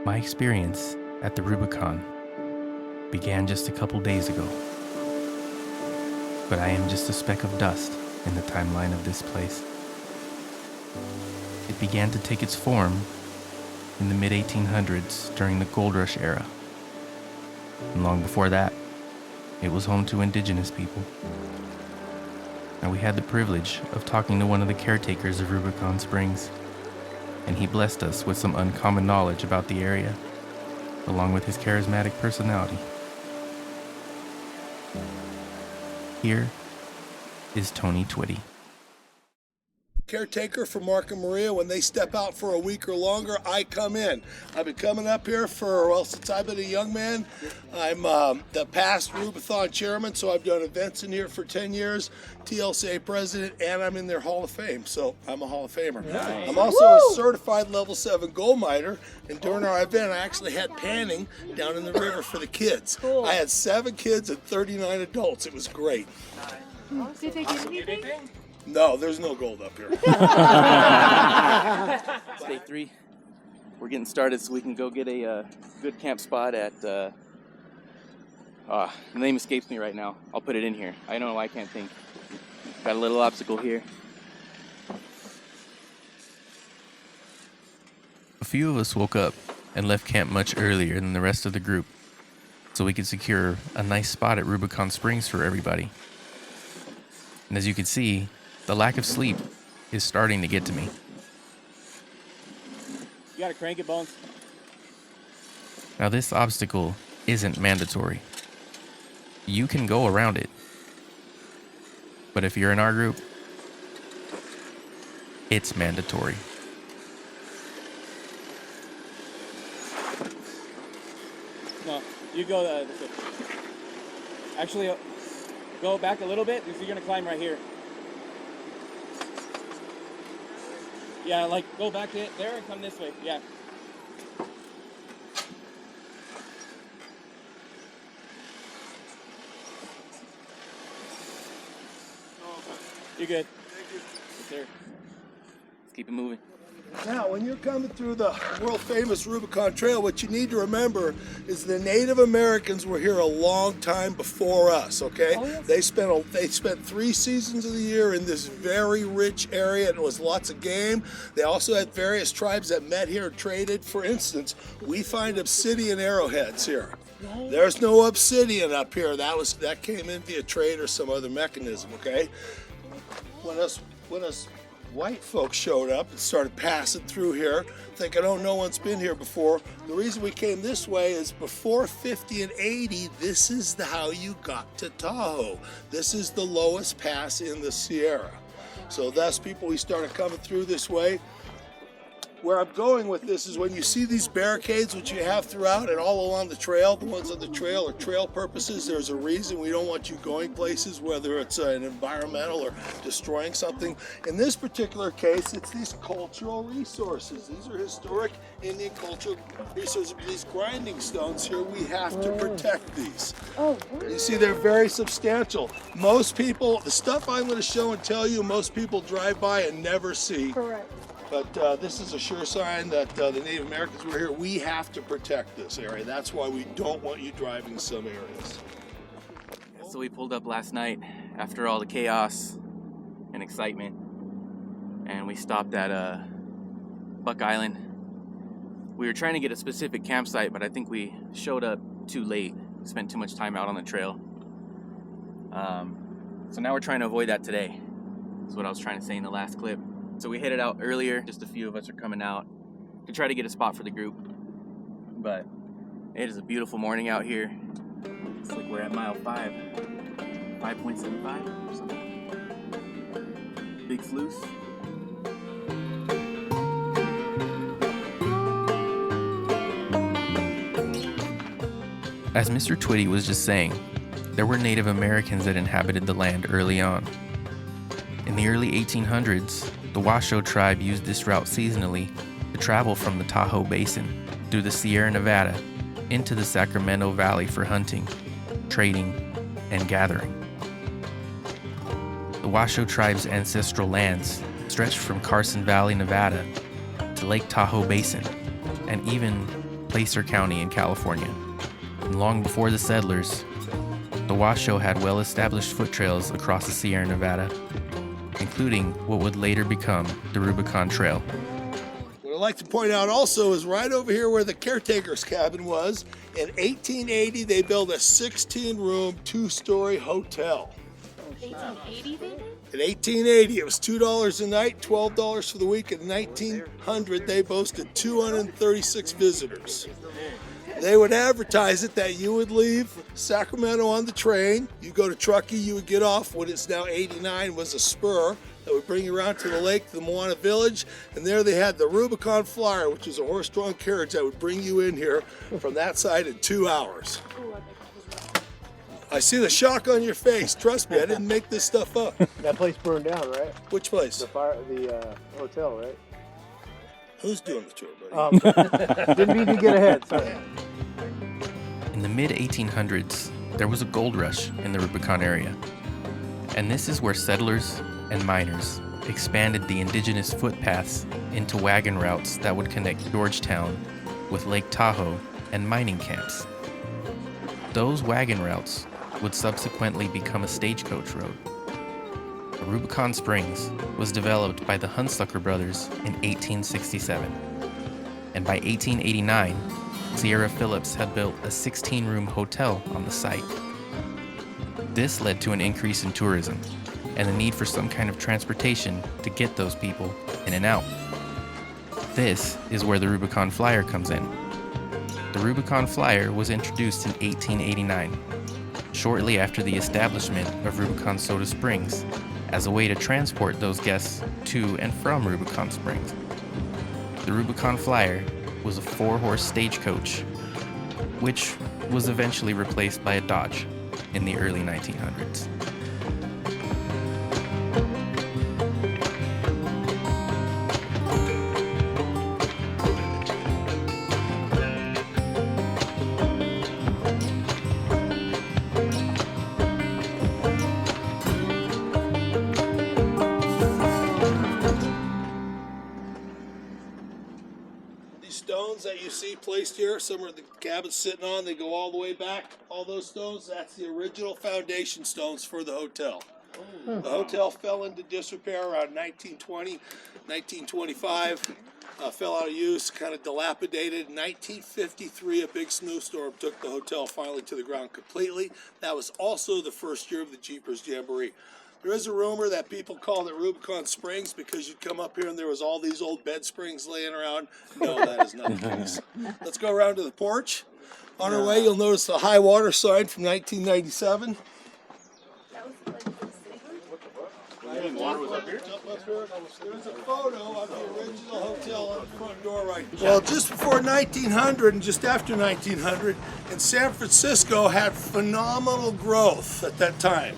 My experience at the Rubicon began just a couple days ago, but I am just a speck of dust in the timeline of this place. It began to take its form in the mid-1800s during the Gold Rush era, and long before that, it was home to indigenous people. And we had the privilege of talking to one of the caretakers of Rubicon Springs, and he blessed us with some uncommon knowledge about the area, along with his charismatic personality. Here is Tony Twiddy. Caretaker for Mark and Maria. When they step out for a week or longer, I come in. I've been coming up here since I've been a young man. I'm the past Rubicon chairman, so I've done events in here for 10 years, TLCA president, and I'm in their Hall of Fame, so I'm a Hall of Famer. Nice. I'm also a certified level 7 gold miner, and during our event, I actually had panning down in the river for the kids. Cool. I had 7 kids and 39 adults. It was great. Did they get anything? No, there's no gold up here. It's day 3. We're getting started so we can go get a good camp spot at, the name escapes me right now. I'll put it in here. I know I can't think. Got a little obstacle here. A few of us woke up and left camp much earlier than the rest of the group, so we could secure a nice spot at Rubicon Springs for everybody. And as you can see, the lack of sleep is starting to get to me. You gotta crank it, Bones. Now this obstacle isn't mandatory. You can go around it. But if you're in our group, it's mandatory. No, you go this way. Actually, go back a little bit because you're gonna climb right here. Yeah, like go back to it there and come this way. Yeah. You're good. Thank you. Yes, sir. Let's keep it moving. Now, when you're coming through the world-famous Rubicon Trail, what you need to remember is the Native Americans were here a long time before us, okay? Oh, yes. They spent 3 seasons of the year in this very rich area, and it was lots of game. They also had various tribes that met here and traded. For instance, we find obsidian arrowheads here. There's no obsidian up here. That came in via trade or some other mechanism, okay? When us white folks showed up and started passing through here, thinking, oh, no one's been here before. The reason we came this way is before 50 and 80, this is how you got to Tahoe. This is the lowest pass in the Sierra. So thus, we started coming through this way. Where I'm going with this is when you see these barricades, which you have throughout and all along the trail, the ones on the trail are trail purposes. There's a reason we don't want you going places, whether it's an environmental or destroying something. In this particular case, it's these cultural resources. These are historic Indian cultural resources. These grinding stones here, we have to protect these. Oh, you see, they're very substantial. Most people, the stuff I'm going to show and tell you, most people drive by and never see. Correct. But this is a sure sign that the Native Americans were here. We have to protect this area. That's why we don't want you driving some areas. So we pulled up last night after all the chaos and excitement, and we stopped at Buck Island. We were trying to get a specific campsite, but I think we showed up too late. Spent too much time out on the trail. So now we're trying to avoid that today. That's what I was trying to say in the last clip. So we headed out earlier, just a few of us are coming out to try to get a spot for the group. But it is a beautiful morning out here. It's like we're at mile 5, 5.75 or something. Big sluice. As Mr. Twiddy was just saying, there were Native Americans that inhabited the land early on. In the early 1800s, the Washoe tribe used this route seasonally to travel from the Tahoe Basin through the Sierra Nevada into the Sacramento Valley for hunting, trading, and gathering. The Washoe tribe's ancestral lands stretched from Carson Valley, Nevada to Lake Tahoe Basin, and even Placer County in California. And long before the settlers, the Washoe had well-established foot trails across the Sierra Nevada, including what would later become the Rubicon Trail. What I'd like to point out also is right over here where the caretaker's cabin was, in 1880 they built a 16-room, 2-story hotel. 1880 then? In 1880, it was $2 a night, $12 for the week. In 1900, they boasted 236 visitors. They would advertise it that you would leave Sacramento on the train. You go to Truckee, you would get off what is now 89 was a spur that would bring you around to the lake, to the Moana Village. And there they had the Rubicon Flyer, which is a horse-drawn carriage that would bring you in here from that side in 2 hours. I see the shock on your face. Trust me, I didn't make this stuff up. That place burned down, right? Which place? The hotel, right? Who's doing the tour, buddy? Didn't mean to get ahead, sorry. In the mid-1800s, there was a gold rush in the Rubicon area. And this is where settlers and miners expanded the indigenous footpaths into wagon routes that would connect Georgetown with Lake Tahoe and mining camps. Those wagon routes would subsequently become a stagecoach road. Rubicon Springs was developed by the Hunsucker brothers in 1867. And by 1889, Sierra Phillips had built a 16-room hotel on the site. This led to an increase in tourism and the need for some kind of transportation to get those people in and out. This is where the Rubicon Flyer comes in. The Rubicon Flyer was introduced in 1889, shortly after the establishment of Rubicon Soda Springs, as a way to transport those guests to and from Rubicon Springs. The Rubicon Flyer was a 4-horse stagecoach, which was eventually replaced by a Dodge in the early 1900s. Stones that you see placed here, some are the cabin's sitting on, they go all the way back. All those stones, that's the original foundation stones for the hotel. The hotel fell into disrepair around 1920, 1925, fell out of use, kind of dilapidated. In 1953, a big snowstorm took the hotel finally to the ground completely. That was also the first year of the Jeepers Jamboree. There is a rumor that people called it Rubicon Springs because you'd come up here and there was all these old bed springs laying around. No, that is not the case. Let's go around to the porch. On our way, you'll notice the high water sign from 1997. There's a photo of the original hotel on the front door right there. Well, just before 1900 and just after 1900, and San Francisco had phenomenal growth at that time.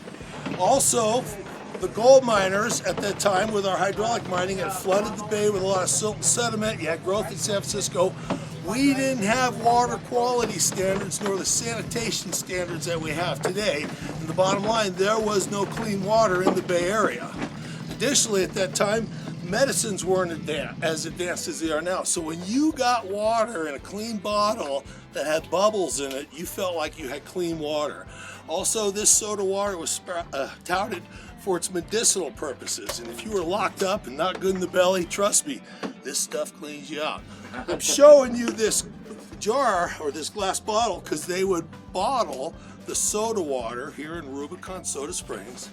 Also, the gold miners at that time with our hydraulic mining had flooded the bay with a lot of silt and sediment. You had growth in San Francisco. We didn't have water quality standards nor the sanitation standards that we have today. And the bottom line, there was no clean water in the Bay Area. Additionally, at that time, medicines weren't as advanced as they are now. So when you got water in a clean bottle that had bubbles in it, you felt like you had clean water. Also, this soda water was touted for its medicinal purposes. And if you were locked up and not good in the belly, trust me, this stuff cleans you out. I'm showing you this jar or this glass bottle because they would bottle the soda water here in Rubicon Soda Springs.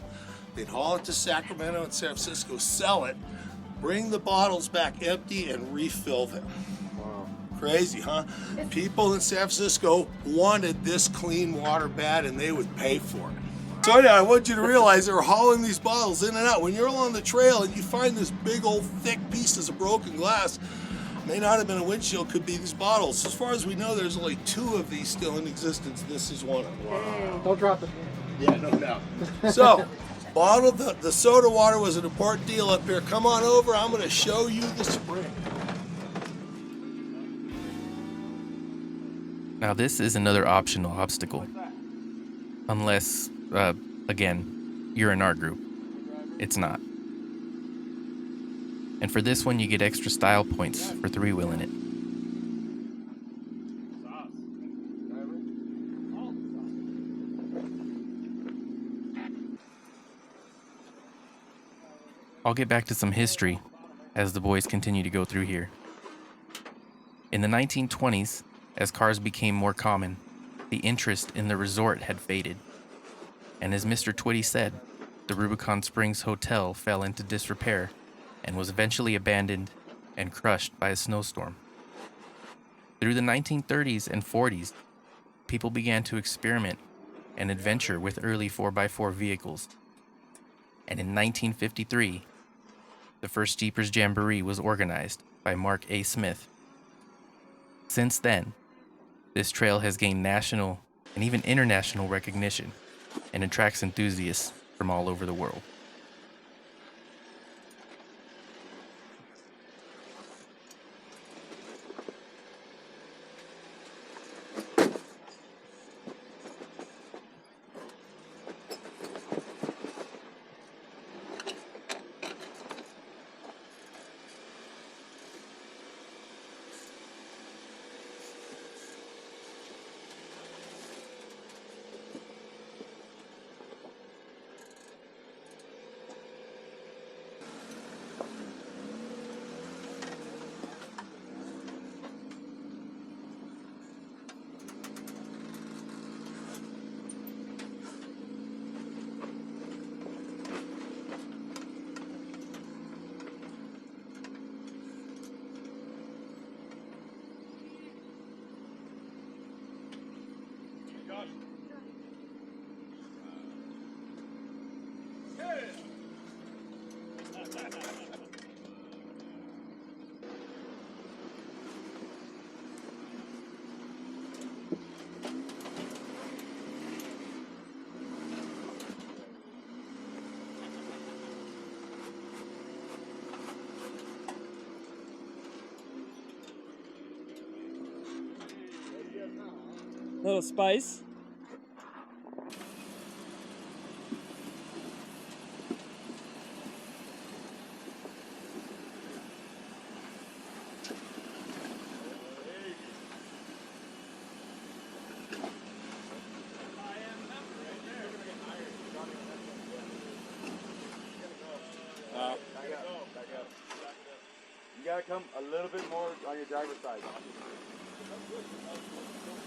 They'd haul it to Sacramento and San Francisco, sell it, bring the bottles back empty, and refill them. Crazy, huh? People in San Francisco wanted this clean water bad, and they would pay for it. So yeah, I want you to realize they were hauling these bottles in and out. When you're along the trail and you find this big old thick pieces of broken glass, may not have been a windshield, could be these bottles. As far as we know, there's only 2 of these still in existence. This is one of them. Wow. Don't drop it. Yeah, no doubt. So, bottled the soda water was an important deal up here. Come on over. I'm going to show you the spring. Now this is another optional obstacle. Unless, again, you're in our group. It's not. And for this one, you get extra style points for 3-wheeling I'll get back to some history as the boys continue to go through here. In the 1920s, as cars became more common, the interest in the resort had faded. And as Mr. Twiddy said, the Rubicon Springs Hotel fell into disrepair and was eventually abandoned and crushed by a snowstorm. Through the 1930s and 40s, people began to experiment and adventure with early 4x4 vehicles. And in 1953, the first Jeepers Jamboree was organized by Mark A. Smith. Since then, this trail has gained national and even international recognition and attracts enthusiasts from all over the world. Little spice. You gotta come a little bit more on your driver's side.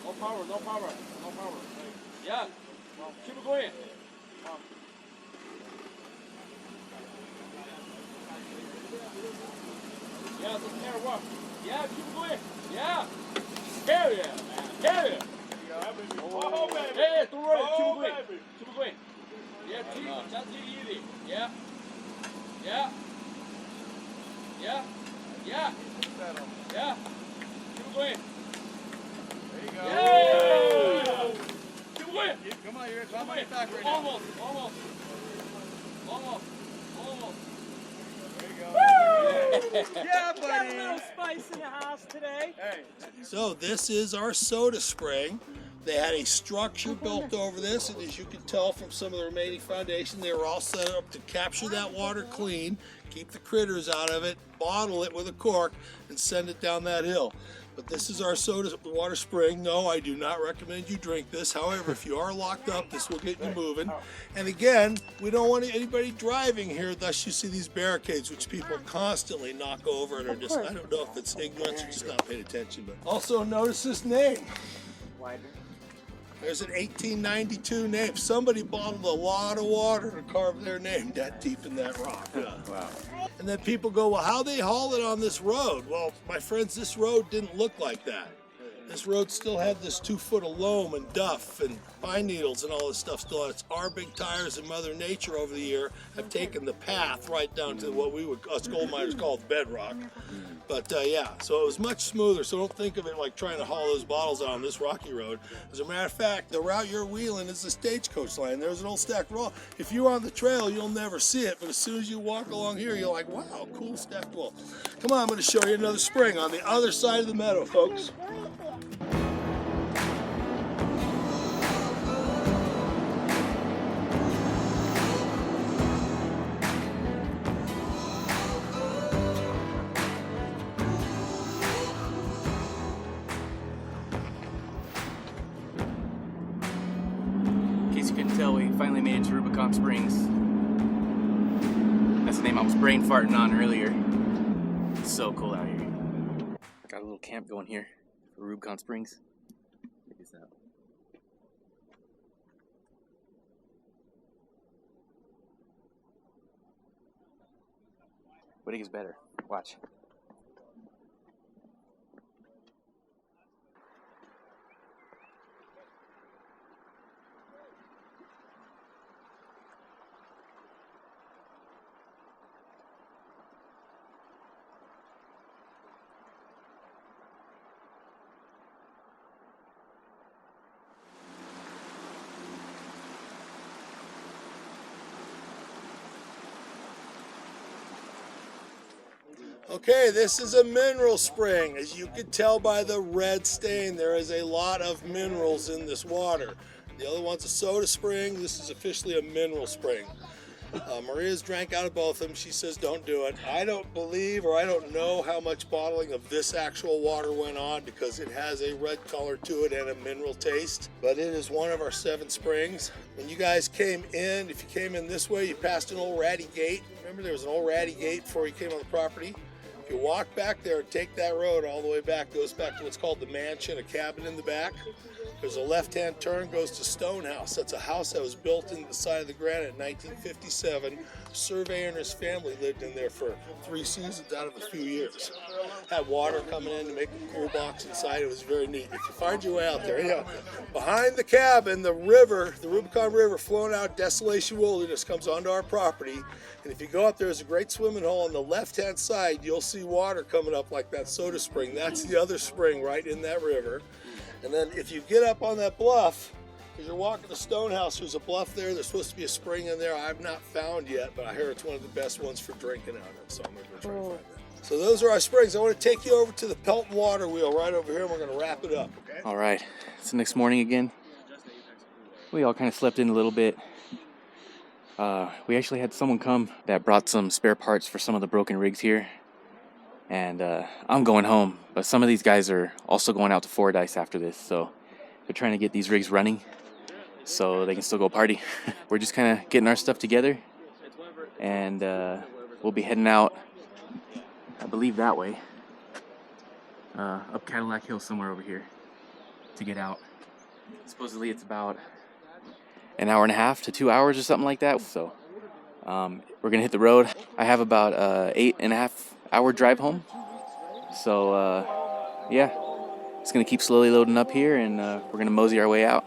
No power, no power, no power. Yeah, keep it going. Yeah, it's a pair of rock. Yeah, keep it going. Yeah. Hell yeah, man. Hell yeah. Oh, baby. Hey, don't worry. Keep it going. Keep it going. Yeah, just easy. Yeah. Yeah. Yeah. Yeah. Yeah. Keep it going. Yeah! Keep it going. Come on, you're on your back right now. Almost. There you go. Yeah, Got a buddy. little spice in the house today. Hey. So this is our soda spring. They had a structure built over this, and as you can tell from some of the remaining foundation, they were all set up to capture that water clean, keep the critters out of it, bottle it with a cork, and send it down that hill. But this is our soda water spring. No, I do not recommend you drink this. However, if you are locked up, this will get you moving. And again, we don't want anybody driving here, thus you see these barricades, which people constantly knock over and are just, I don't know if it's ignorance or just not paying attention. But also notice this name. There's an 1892 name. Somebody bottled a lot of water to carve their name that deep in that rock. Wow. And then people go, well, how they haul it on this road? Well, my friends, this road didn't look like that. This road still had this 2 foot of loam and duff and pine needles and all this stuff still on it. It's our big tires and Mother Nature over the year have taken the path right down to what we would, us gold miners call bedrock. But yeah, so it was much smoother. So don't think of it like trying to haul those bottles out on this rocky road. As a matter of fact, the route you're wheeling is the stagecoach line. There's an old stacked wall. If you're on the trail, you'll never see it. But as soon as you walk along here, you're like, wow, cool stacked wall. Come on, I'm going to show you another spring on the other side of the meadow, folks. In case you couldn't tell, we finally made it to Rubicon Springs. That's name I was brain farting on earlier. It's so cool out here. Got a little camp going here for Rubicon Springs. Check this out. What do you think is better? Watch. Okay, this is a mineral spring. As you can tell by the red stain, there is a lot of minerals in this water. The other one's a soda spring. This is officially a mineral spring. Maria's drank out of both of them. She says don't do it. I don't believe, or I don't know how much bottling of this actual water went on, because it has a red color to it and a mineral taste. But it is one of our 7 springs. When you guys came in, if you came in this way, you passed an old ratty gate. Remember, there was an old ratty gate before you came on the property? If you walk back there and take that road all the way back, goes back to what's called the mansion, a cabin in the back. There's a left-hand turn, goes to Stone House. That's a house that was built into the side of the granite in 1957. A surveyor and his family lived in there for 3 seasons out of a few years. Had water coming in to make a cool box inside. It was very neat. If you find your way out there, anyhow, behind the cabin, the river, the Rubicon River, flowing out Desolation Wilderness, comes onto our property. And if you go up there, there's a great swimming hole on the left-hand side. You'll see water coming up like that soda spring. That's the other spring right in that river. And then if you get up on that bluff, because you're walking the Stone House, there's a bluff there. There's supposed to be a spring in there I've not found yet, but I hear it's one of the best ones for drinking out of. So I'm going to go try to find that. So those are our springs. I want to take you over to the Pelton water wheel right over here, and we're going to wrap it up, okay? All right, it's the next morning again. We all kind of slept in a little bit. We actually had someone come that brought some spare parts for some of the broken rigs here. And I'm going home, but some of these guys are also going out to Fordyce after this, so they're trying to get these rigs running so they can still go party. We're just kind of getting our stuff together, and we'll be heading out, I believe that way, up Cadillac Hill somewhere over here to get out. Supposedly it's about an hour and a half to 2 hours or something like that, so we're gonna hit the road. I have about 8.5 hour drive home, so yeah, it's gonna keep slowly loading up here, and we're gonna mosey our way out.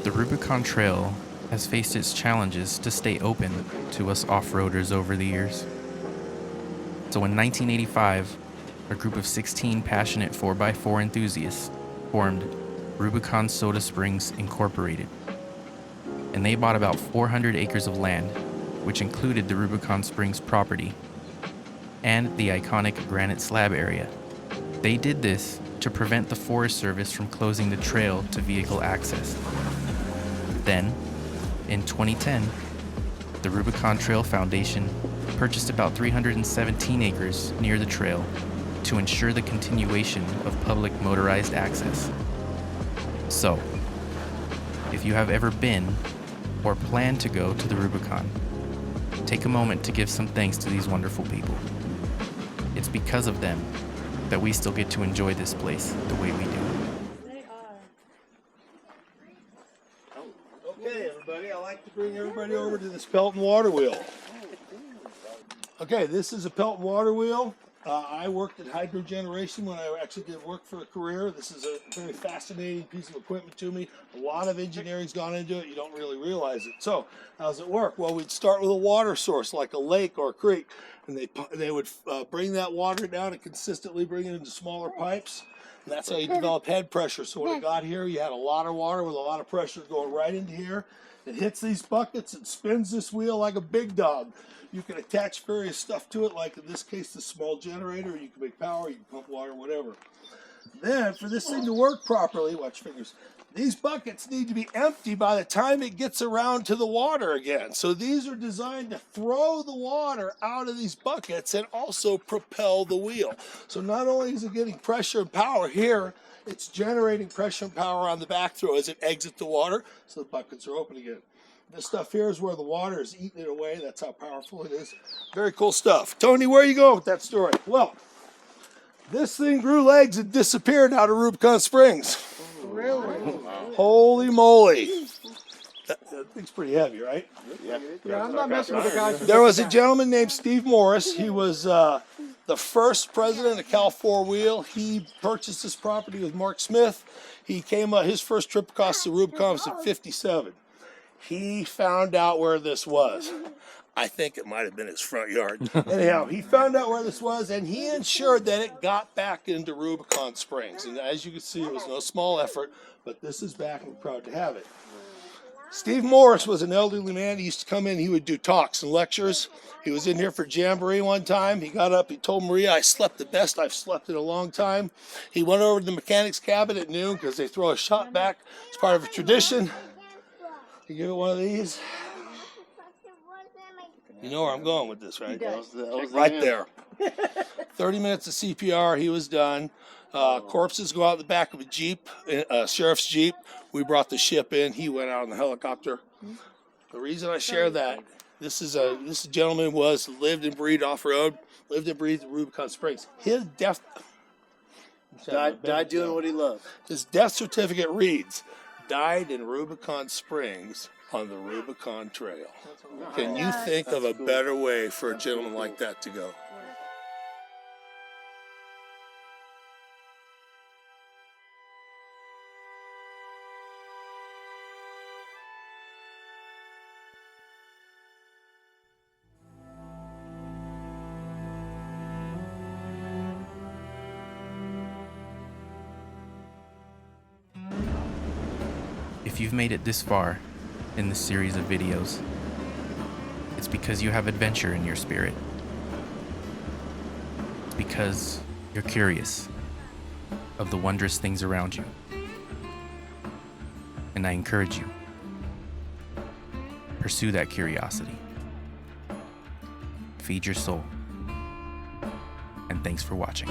The Rubicon Trail has faced its challenges to stay open to us off-roaders over the years. So in 1985, a group of 16 passionate 4x4 enthusiasts formed Rubicon Soda Springs Incorporated, and they bought about 400 acres of land, which included the Rubicon Springs property and the iconic granite slab area. They did this to prevent the Forest Service from closing the trail to vehicle access. Then, in 2010, the Rubicon Trail Foundation purchased about 317 acres near the trail to ensure the continuation of public motorized access. So, if you have ever been or plan to go to the Rubicon, take a moment to give some thanks to these wonderful people. It's because of them that we still get to enjoy this place the way we do. Okay, everybody, I'd like to bring everybody over to this Pelton water wheel. Okay, this is a Pelton water wheel. I worked at hydro generation when I actually did work for a career. This is a very fascinating piece of equipment to me. A lot of engineering's gone into it. You don't really realize it. So, how does it work? Well, we'd start with a water source like a lake or a creek, and they would bring that water down and consistently bring it into smaller pipes. And that's how you develop head pressure. So when it got here, you had a lot of water with a lot of pressure going right into here. It hits these buckets and spins this wheel like a big dog. You can attach various stuff to it, like in this case, the small generator. You can make power, you can pump water, whatever. Then, for this thing to work properly, watch fingers, these buckets need to be empty by the time it gets around to the water again. So these are designed to throw the water out of these buckets and also propel the wheel. So not only is it getting pressure and power here, it's generating pressure and power on the back throw as it exits the water, so the buckets are open again. This stuff here is where the water is eating it away. That's how powerful it is. Very cool stuff. Tony, where are you going with that story? Well, this thing grew legs and disappeared out of Rubicon Springs. Really? Holy moly. That thing's pretty heavy, right? Yeah, I'm not messing with the guys. There was a gentleman named Steve Morris. He was the first president of Cal 4-Wheel. He purchased this property with Mark Smith. He came his first trip across the Rubicon was in '57. He found out where this was. I think it might have been his front yard. Anyhow, he found out where this was, and he ensured that it got back into Rubicon Springs. And as you can see, it was no small effort, but this is back, and we're proud to have it. Steve Morris was an elderly man. He used to come in, he would do talks and lectures. He was in here for Jamboree one time. He got up, he told Maria, I slept the best I've slept in a long time. He went over to the mechanic's cabin at noon because they throw a shot back. It's part of a tradition. You give it one of these. You know where I'm going with this, right? That was right there. 30 minutes of CPR, he was done. Corpses go out the back of a Jeep, a sheriff's Jeep. We brought the ship in. He went out on the helicopter. The reason I share that, this gentleman lived and breathed off-road, lived and breathed in Rubicon Springs. His death... Died doing what he loved. His death certificate reads, died in Rubicon Springs on the Rubicon Trail. Can you think of a better way for a gentleman like that to go? If you've made it this far in this series of videos, it's because you have adventure in your spirit. It's because you're curious of the wondrous things around you. And I encourage you, pursue that curiosity. Feed your soul. And thanks for watching.